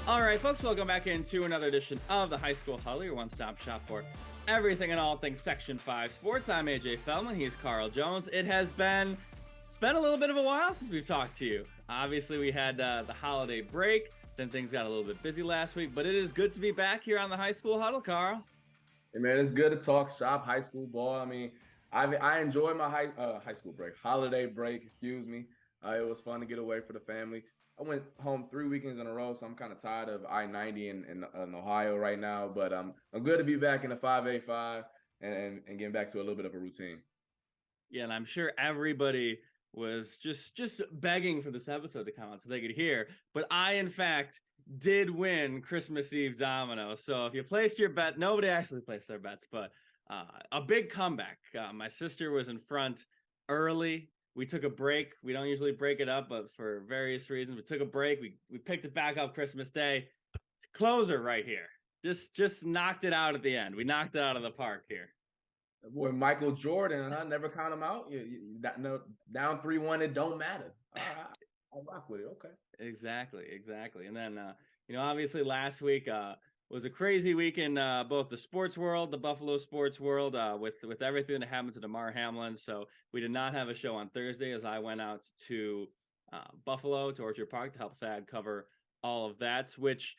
All right, folks, welcome back into another edition of the High School Huddle, your one-stop shop for everything and all things Section 5 sports. I'm AJ Feldman. He's Carl Jones. It's been a little bit of a while since we've talked to you. Obviously, we had the holiday break. Then things got a little bit busy last week, but it is good to be back here on the High School Huddle, Carl. Hey man, it's good to talk shop, high school ball. I mean, I enjoyed my high school break, holiday break. Excuse me. It was fun to get away for the family. I went home 3 weekends in a row, so I'm kind of tired of I-90 in Ohio right now. But I'm good to be back in the 5A5 and getting back to a little bit of a routine. Yeah, and I'm sure everybody was just begging for this episode to come out so they could hear. But I, in fact, did win Christmas Eve domino. So if you placed your bet, nobody actually placed their bets, but a big comeback. My sister was in front early. We took a break. We don't usually break it up, but for various reasons, we took a break. We picked it back up Christmas Day. It's a closer right here. Just knocked it out at the end. We knocked it out of the park here. Boy, Michael Jordan, I never count him out. No, down 3-1, it don't matter. I'll rock with it. Okay. Exactly. And then, obviously last week was a crazy week in both the sports world, the Buffalo sports world, with everything that happened to Damar Hamlin. So we did not have a show on Thursday as I went out to Buffalo, to Orchard Park, to help Thad cover all of that, which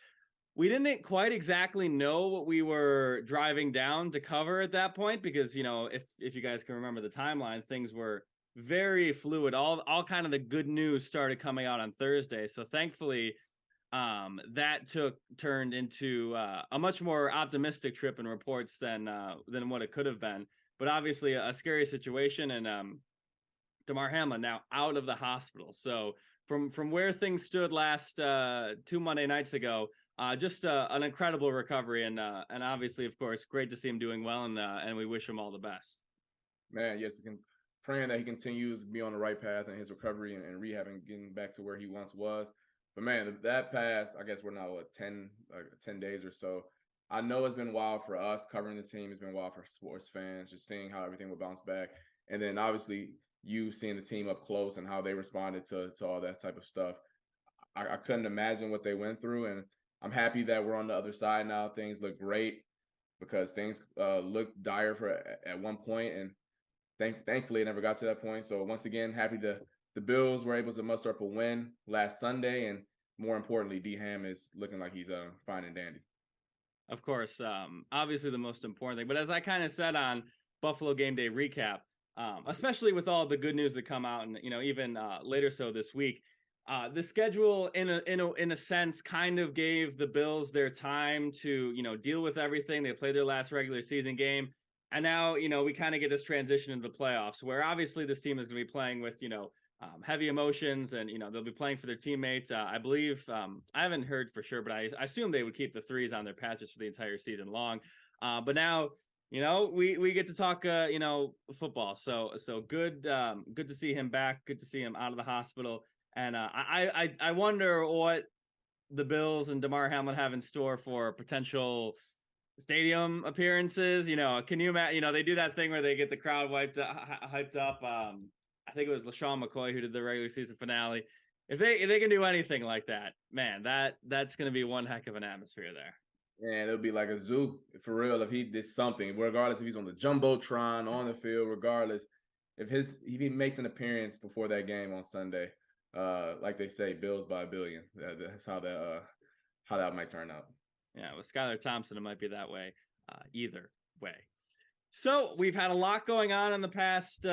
we didn't quite exactly know what we were driving down to cover at that point, because, if you guys can remember the timeline, things were very fluid. All kind of the good news started coming out on Thursday. So thankfully, that turned into a much more optimistic trip in reports than what it could have been. But obviously a scary situation, and Damar Hamlin now out of the hospital. So from where things stood last 2 Monday nights ago, just an incredible recovery, and obviously, of course, great to see him doing well, and we wish him all the best. Man, yes, praying that he continues to be on the right path in his recovery and rehab and getting back to where he once was. But man, that pass, I guess we're now 10 days or so. I know it's been wild for us covering the team. It's been wild for sports fans, just seeing how everything will bounce back. And then obviously you seeing the team up close and how they responded to all that type of stuff. I couldn't imagine what they went through. And I'm happy that we're on the other side now. Things look great, because things looked dire at one point, and thankfully it never got to that point. So once again, happy the Bills were able to muster up a win last Sunday, and more importantly, D Ham is looking like he's fine and dandy. Of course, obviously the most important thing. But as I kind of said on Buffalo Game Day recap, especially with all the good news that come out, and even later so this week, the schedule in a sense kind of gave the Bills their time to deal with everything. They played their last regular season game, and now we kind of get this transition into the playoffs, where obviously this team is going to be playing with heavy emotions, and they'll be playing for their teammates. I believe I haven't heard for sure, but I assume they would keep the 3s on their patches for the entire season long. But now we get to talk football. So good to see him back. Good to see him out of the hospital. And I wonder what the Bills and Damar Hamlin have in store for potential stadium appearances. Can you imagine? They do that thing where they get the crowd hyped up. I think it was LaShawn McCoy who did the regular season finale. If they can do anything like that, man, that's going to be one heck of an atmosphere there. And it'll be like a zoo for real if he did something, regardless if he's on the jumbotron, on the field, regardless if he makes an appearance before that game on Sunday. Like they say, Bills by a billion. That's how that might turn out. Yeah, with Skylar Thompson, it might be that way either way. So we've had a lot going on in the past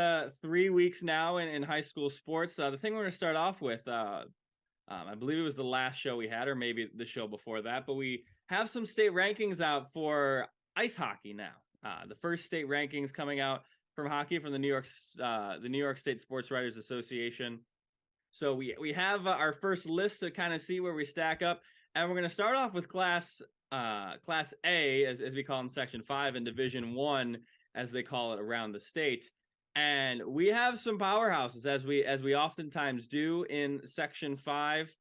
3 weeks now in high school sports. The thing we're going to start off with, I believe it was the last show we had, or maybe the show before that, but we have some state rankings out for ice hockey now. The first state rankings coming out from hockey from the New York State Sports Writers Association. So we have our first list to kind of see where we stack up, and we're going to start off with Class A, as we call in Section 5, and Division 1, as they call it around the state. And we have some powerhouses, as we oftentimes do in Section 5.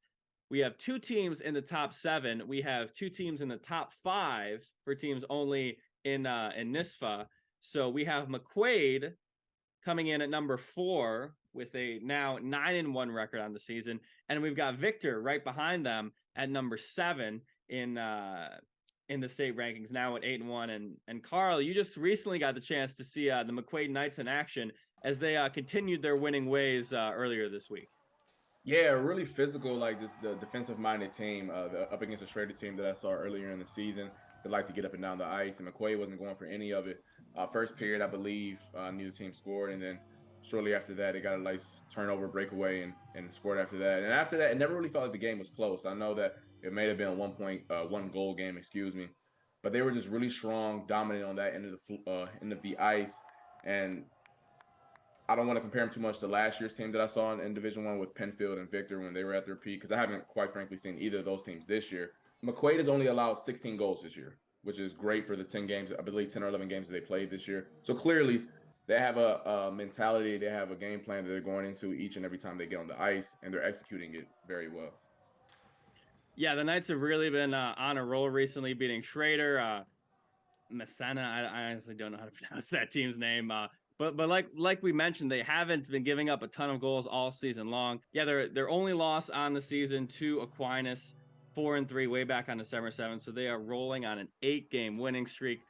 We have 2 teams in the top 7. We have 2 teams in the top 5 for teams only in NYSSWA. So we have McQuaid coming in at number 4 with a now 9-1 record on the season, and we've got Victor right behind them at number 7 in the state rankings, now at 8-1. And Carl, you just recently got the chance to see the McQuaid Knights in action as they continued their winning ways earlier this week. Yeah, really physical, like just the defensive-minded team up against a Schrader team that I saw earlier in the season. They like to get up and down the ice, and McQuaid wasn't going for any of it. First period, I believe, neither team scored, and then shortly after that, they got a nice turnover breakaway and scored after that. And after that, it never really felt like the game was close. I know that it may have been a 1 goal game, excuse me, but they were just really strong, dominant on that end of the ice, and I don't want to compare them too much to last year's team that I saw in Division One with Penfield and Victor when they were at their peak, because I haven't, quite frankly, seen either of those teams this year. McQuaid has only allowed 16 goals this year, which is great for the 10 games, I believe 10 or 11 games that they played this year. So clearly, they have a mentality, they have a game plan that they're going into each and every time they get on the ice, and they're executing it very well. Yeah, the Knights have really been on a roll recently, beating Schrader, Messena. I honestly don't know how to pronounce that team's name. But like we mentioned, they haven't been giving up a ton of goals all season long. Yeah, their only loss on the season to Aquinas, 4-3, way back on December 7th. So they are rolling on an 8-game winning streak.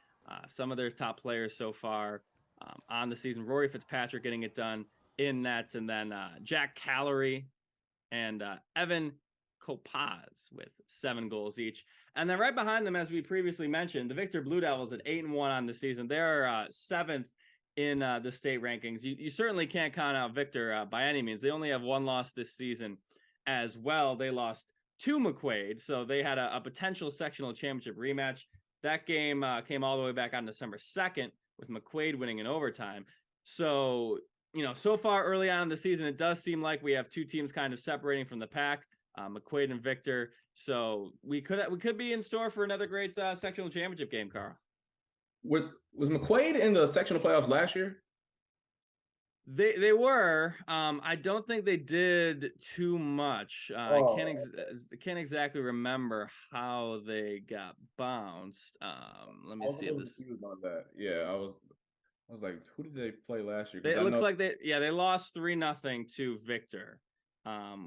Some of their top players so far on the season: Rory Fitzpatrick getting it done in net, and then Jack Callery and Evan Kopaz with 7 goals each. And then right behind them, as we previously mentioned, the Victor Blue Devils at 8-1 on the season. They're 7th in the state rankings. You certainly can't count out Victor by any means. They only have 1 loss this season as well. They lost to McQuaid, so they had a potential sectional championship rematch. That game came all the way back on December 2nd with McQuaid winning in overtime. So, so far early on in the season, it does seem like we have 2 teams kind of separating from the pack, McQuaid and Victor. So we could be in store for another great sectional championship game, Carl. Was McQuaid in the sectional playoffs last year? They were. I don't think they did too much. I can't exactly remember how they got bounced. Let me see if this. On that. Yeah, I was like, who did they play last year? It looks like they lost 3-0 to Victor,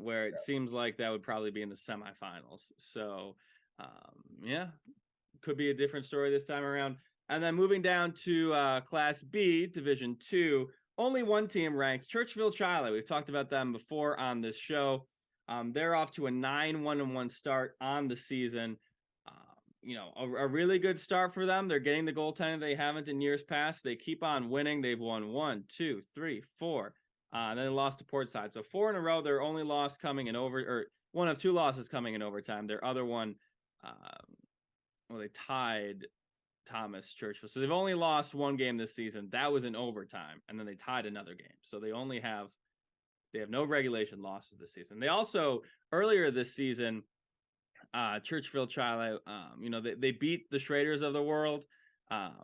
where it seems like that would probably be in the semifinals. So, yeah, could be a different story this time around. And then moving down to Class B, Division 2, only one team ranked, Churchville Chile. We've talked about them before on this show. They're off to a 9-1-1 start on the season. A really good start for them. They're getting the goaltending they haven't in years past. They keep on winning. They've won 1, 2, 3, 4. And then they lost to Portside. So 4 in a row. Their only loss coming in one of 2 losses coming in overtime. Their other one, they tied Thomas Churchville. So they've only lost 1 game this season. That was in overtime, and then they tied another game. So they have no regulation losses this season. They also, earlier this season, Churchville Chile, they beat the Schraders of the world.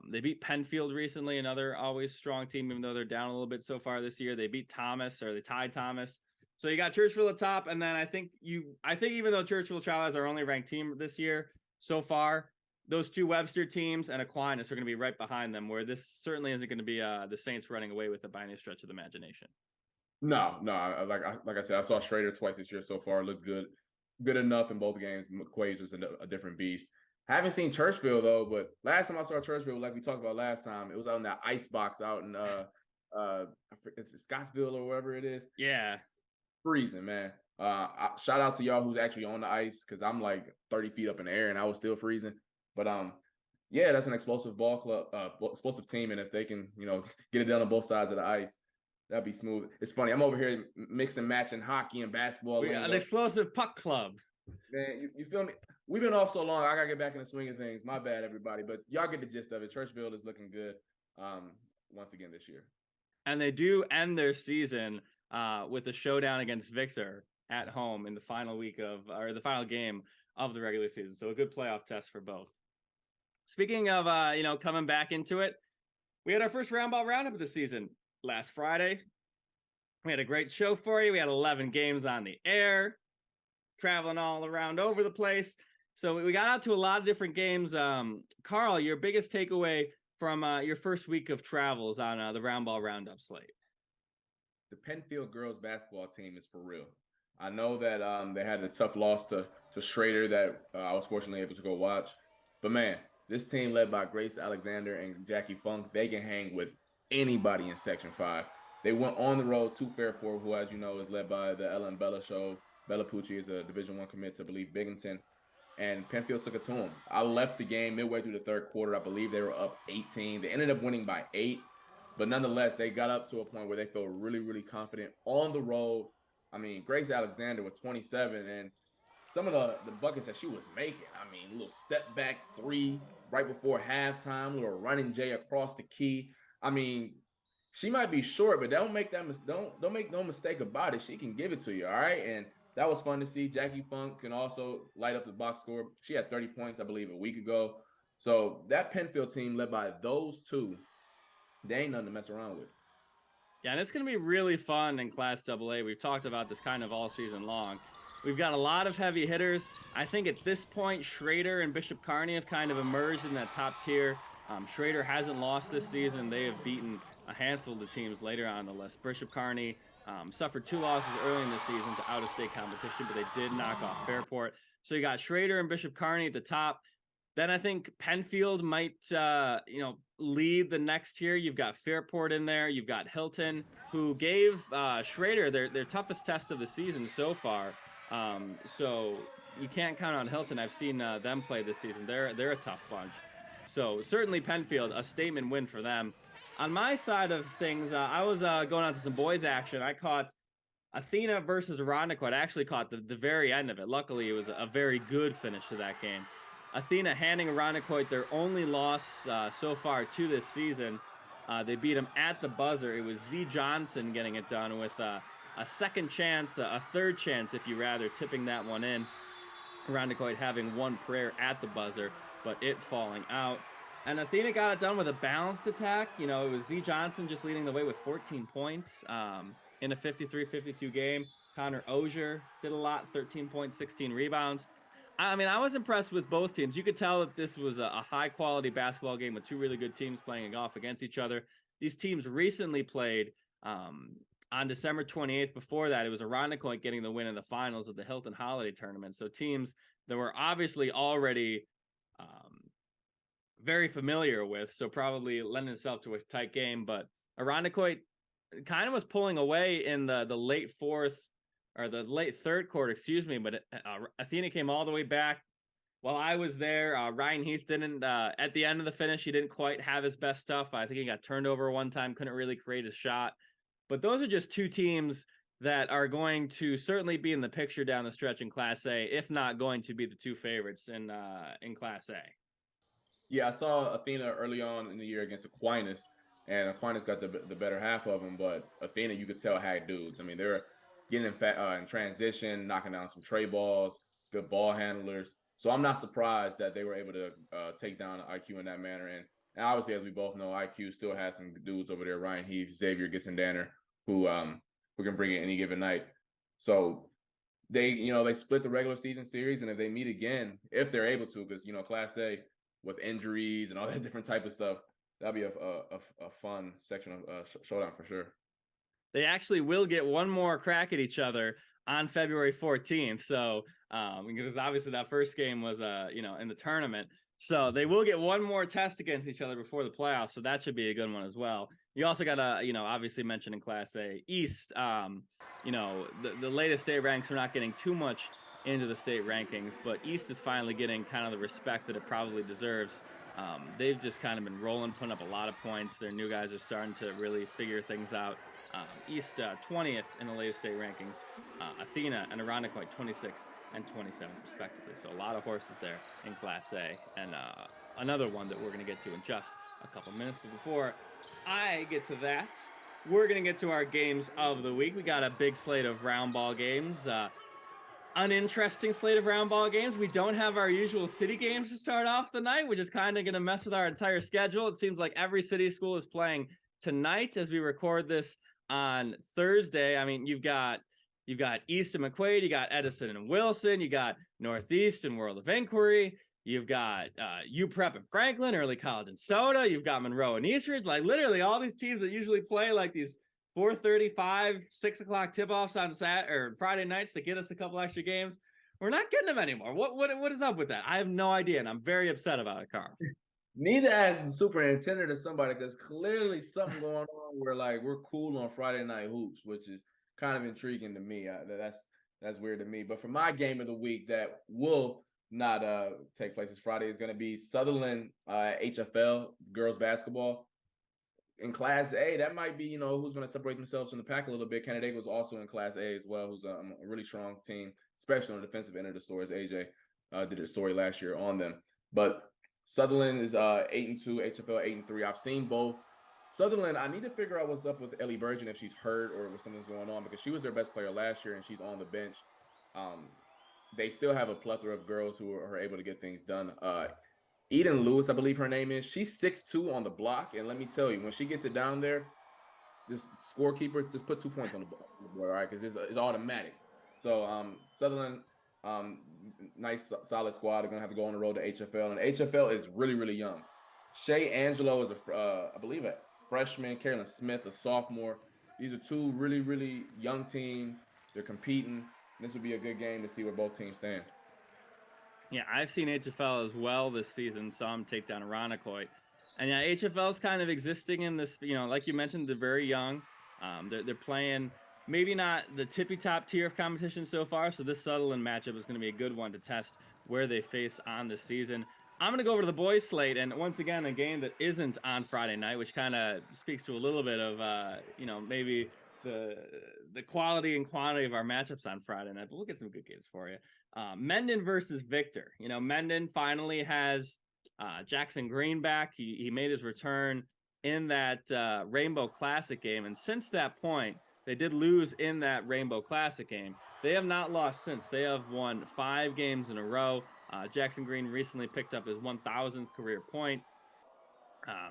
They beat Penfield recently, another always strong team, even though they're down a little bit so far this year. They beat Thomas, or they tied Thomas. So you got Churchville at top, and then I think even though Churchville Chile is our only ranked team this year so far, those 2 Webster teams and Aquinas are going to be right behind them, where this certainly isn't going to be the Saints running away with it by any stretch of the imagination. No. Like I said, I saw Schrader twice this year so far. Looked good enough in both games. McQuaid's just a different beast. Haven't seen Churchville though, but last time I saw Churchville, like we talked about last time, it was out in that ice box out in it's Scottsville or wherever it is. Yeah, freezing, man. Shout out to y'all who's actually on the ice, because I'm like 30 feet up in the air and I was still freezing. But yeah, that's an explosive ball club, explosive team, and if they can, get it done on both sides of the ice, that'd be smooth. It's funny, I'm over here mixing matching hockey and basketball. We got an explosive puck club. Man, you feel me? We've been off so long. I gotta get back in the swing of things. My bad, everybody, but y'all get the gist of it. Churchville is looking good once again this year, and they do end their season with a showdown against Victor at home in the final the final game of the regular season. So a good playoff test for both. Speaking of, coming back into it, we had our first Roundball Roundup of the season last Friday. We had a great show for you. We had 11 games on the air, traveling all around over the place. So we got out to a lot of different games. Carl, your biggest takeaway from your first week of travels on the Roundball Roundup slate? The Penfield girls basketball team is for real. I know that they had a tough loss to Schrader that I was fortunately able to go watch. But man, this team led by Grace Alexander and Jackie Funk, they can hang with anybody in Section 5. They went on the road to Fairport, who, as you know, is led by the Ella and Bella show. Bella Pucci is a Division I commit to, believe, Binghamton. And Penfield took it to them. I left the game midway through the third quarter. I believe they were up 18. They ended up winning by 8. But nonetheless, they got up to a point where they felt really, really confident on the road. I mean, Grace Alexander with 27, and some of the buckets that she was making. I mean, a little step back 3 right before halftime, little running J across the key. I mean, she might be short, but don't make no mistake about it. She can give it to you, all right? And that was fun to see. Jackie Funk can also light up the box score. She had 30 points, I believe, a week ago. So that Penfield team led by those two, they ain't nothing to mess around with. Yeah, and it's going to be really fun in Class AA. We've talked about this kind of all season long. We've got a lot of heavy hitters. I think at this point, Schrader and Bishop Kearney have kind of emerged in that top tier. Schrader hasn't lost this season. They have beaten a handful of the teams later on the list. Bishop Kearney suffered 2 losses early in the season to out-of-state competition, but they did knock off Fairport. So you got Schrader and Bishop Kearney at the top. Then I think Penfield might, lead the next tier. You've got Fairport in there. You've got Hilton, who gave Schrader their toughest test of the season so far. So you can't count on Hilton. I've seen them play this season. They're a tough bunch. So certainly Penfield, a statement win for them. On my side of things, I was going on to some boys action. I caught Athena versus Irondequoit. I actually caught the very end of it. Luckily, it was a very good finish to that game. Athena handing Irondequoit their only loss so far to this season. They beat them at the buzzer. It was Z Johnson getting it done with a second chance, a third chance, if you rather, tipping that one in. Irondequoit having one prayer at the buzzer, but it falling out. And Athena got it done with a balanced attack. It was Z Johnson just leading the way with 14 points in a 53-52 game. Connor Ozier did a lot, 13 points, 16 rebounds. I mean, I was impressed with both teams. You could tell that this was a high-quality basketball game with 2 really good teams playing off against each other. These teams recently played on December 28th. Before that, it was Irondequoit getting the win in the finals of the Hilton Holiday Tournament. So teams that were obviously already very familiar with, so probably lending itself to a tight game. But Irondequoit kind of was pulling away in the late fourth, or the late third quarter, but Athena came all the way back while I was there. Ryan Heath didn't, at the end of the finish, he didn't quite have his best stuff. I think he got turned over one time, couldn't really create a shot. But those are just 2 teams that are going to certainly be in the picture down the stretch in Class A, if not going to be the 2 favorites in Class A. Yeah, I saw Athena early on in the year against Aquinas, and Aquinas got the better half of them, but Athena, you could tell, had dudes. I mean, they're getting in transition, knocking down some tray balls, good ball handlers. So I'm not surprised that they were able to take down IQ in that manner. And obviously, as we both know, IQ still has some dudes over there, Ryan Heath, Xavier Gissendanner, who can bring it any given night. So they split the regular season series, and if they meet again, if they're able to, because Class A with injuries and all that different type of stuff, that'd be a fun section of showdown for sure. They actually will get one more crack at each other on February 14th. So, because obviously that first game was, in the tournament. So they will get one more test against each other before the playoffs. So that should be a good one as well. You also got to, obviously mention in Class A East, the latest state ranks are not getting too much into the state rankings, but East is finally getting kind of the respect that it probably deserves. They've just kind of been rolling, putting up a lot of points. Their new guys are starting to really figure things out. East 20th in the latest state rankings. Athena and Irondequoit 26th and 27th respectively. So a lot of horses there in Class A. And another one that we're going to get to in just a couple minutes. But before I get to that, we're going to get to our games of the week. We got a big slate of round ball games. Uninteresting slate of round ball games. We don't have our usual city games to start off the night, which is kind of going to mess with our entire schedule. It seems like every city school is playing tonight as we record this on Thursday. I mean, you've got East and McQuaid, you got Edison and Wilson, you got Northeast and World of Inquiry, you've got UPrep and Franklin, Early College and Soda, you've got Monroe and Eastridge. Like literally all these teams that usually play like these 4:35, 6 o'clock tip-offs on Friday nights to get us a couple extra games. We're not getting them anymore. What is up with that? I have no idea, and I'm very upset about it, Carl. Need to ask the superintendent or somebody, because clearly something going on where like we're cool on Friday night hoops, which is kind of intriguing to me. That's weird to me. But for my game of the week that will not take place this Friday is going to be Sutherland HFL girls basketball in Class A. That might be, who's going to separate themselves from the pack a little bit. Canada was also in Class A as well, who's a really strong team, especially on the defensive end of the story, as AJ did a story last year on them. But Sutherland is 8-2, HFL 8-3. I've seen both. Sutherland, I need to figure out what's up with Ellie Burgeon, if she's hurt or if something's going on, because she was their best player last year and she's on the bench. They still have a plethora of girls who are able to get things done. Eden Lewis, I believe her name is. She's 6'2" on the block, and let me tell you, when she gets it down there, this scorekeeper just put 2 points on the board, all right? Because it's automatic. So Sutherland, nice solid squad. They're gonna have to go on the road to HFL, and HFL is really, really young. Shay Angelo is I believe a freshman. Carolyn Smith, a sophomore. These are two really, really young teams. They're competing. This would be a good game to see where both teams stand. Yeah, I've seen HFL as well this season. Saw him take down Irondequoit. And yeah, HFL is kind of existing in this, like you mentioned, they're very young. They're playing maybe not the tippy-top tier of competition so far, so this Sutherland matchup is going to be a good one to test where they face on this season. I'm going to go over to the boys slate, and once again, a game that isn't on Friday night, which kind of speaks to a little bit of, maybe the quality and quantity of our matchups on Friday night, but we'll get some good games for you. Mendon versus Victor. Mendon finally has Jackson Green back. He made his return in that Rainbow Classic game, and since that point, they did lose in that Rainbow Classic game. They have not lost since. They have won 5 games in a row. Jackson Green recently picked up his 1,000th career point.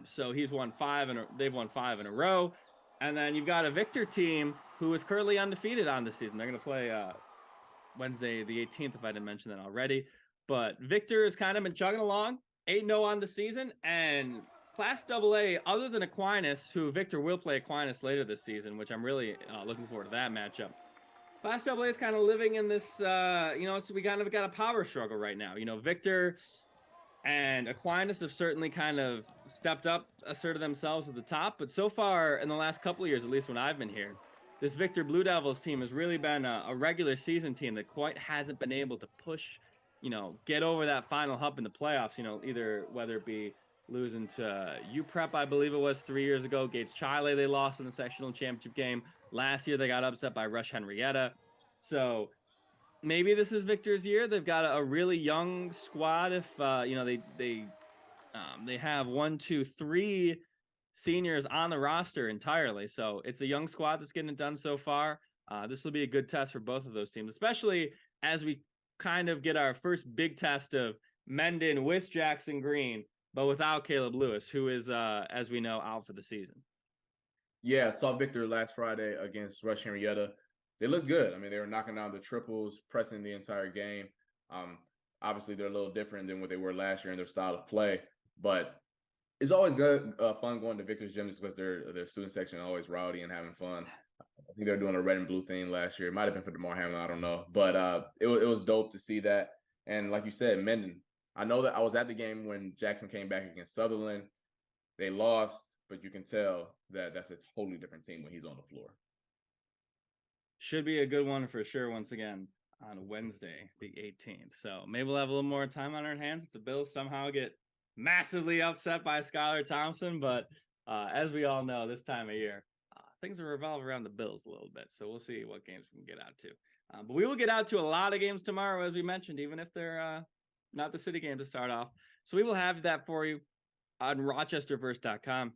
So they've won 5 in a row. And then you've got a Victor team who is currently undefeated on the season. They're going to play Wednesday the 18th, if I didn't mention that already. But Victor has kind of been chugging along, 8-0 on the season. And Class AA, other than Aquinas, who Victor will play Aquinas later this season, which I'm really looking forward to that matchup. Class AA is kind of living in this, so we kind of got a power struggle right now. Victor and Aquinas have certainly kind of stepped up, asserted themselves at the top. But so far, in the last couple of years, at least when I've been here, this Victor Blue Devils team has really been a regular season team that quite hasn't been able to push, get over that final hump in the playoffs, either whether it be losing to UPrep, I believe it was 3 years ago. Gates Chile, they lost in the sectional championship game. Last year, they got upset by Rush Henrietta. So maybe this is Victor's year. They've got a really young squad. If they have 1, 2, 3 seniors on the roster entirely, so it's a young squad that's getting it done so far. This will be a good test for both of those teams, especially as we kind of get our first big test of Mendon with Jackson Green, but without Caleb Lewis, who is, as we know, out for the season. Yeah, I saw Victor last Friday against Rush Henrietta. They look good. I mean, they were knocking down the triples, pressing the entire game. Obviously, they're a little different than what they were last year in their style of play, but it's always good, fun going to Victor's gym just because their student section is always rowdy and having fun. I think they're doing a red and blue thing last year. It might have been for Damar Hamlin, I don't know, but it was dope to see that. And like you said, Mendon. I know that I was at the game when Jackson came back against Sutherland. They lost, but you can tell that that's a totally different team when he's on the floor. Should be a good one for sure once again on Wednesday, the 18th. So maybe we'll have a little more time on our hands if the Bills somehow get massively upset by Skylar Thompson. But as we all know, this time of year, things will revolve around the Bills a little bit. So we'll see what games we can get out to. But we will get out to a lot of games tomorrow, as we mentioned, even if they're not the city game to start off. So we will have that for you on rochesterverse.com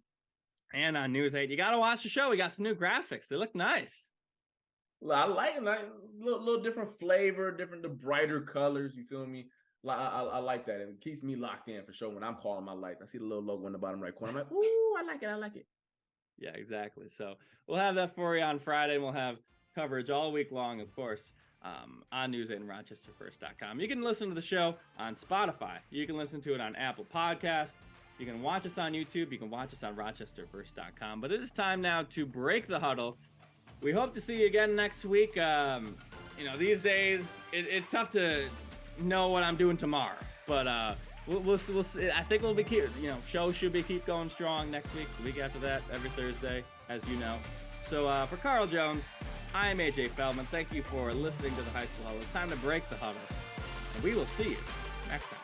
and on News 8. You got to watch the show. We got some new graphics. They look nice. Well, I like them. Little different flavor, the brighter colors. You feel me? I like that. And it keeps me locked in for sure when I'm calling my lights. I see the little logo in the bottom right corner. I'm like, ooh, I like it. Yeah, exactly. So we'll have that for you on Friday, and we'll have coverage all week long, of course, on News 8 and rochesterfirst.com. You can listen to the show on Spotify. You can listen to it on Apple Podcasts, You can watch us on YouTube. You can watch us on rochesterverse.com. But it is time now to break the huddle. We hope to see you again next week. These days it's tough to know what I'm doing tomorrow, but we'll see. I think we'll be show should be keep going strong next week. The week after that, every Thursday, as you know. So for Carl Jones, I am AJ Feldman. Thank you for listening to the High School Huddle. It's time to break the huddle, and we will see you next time.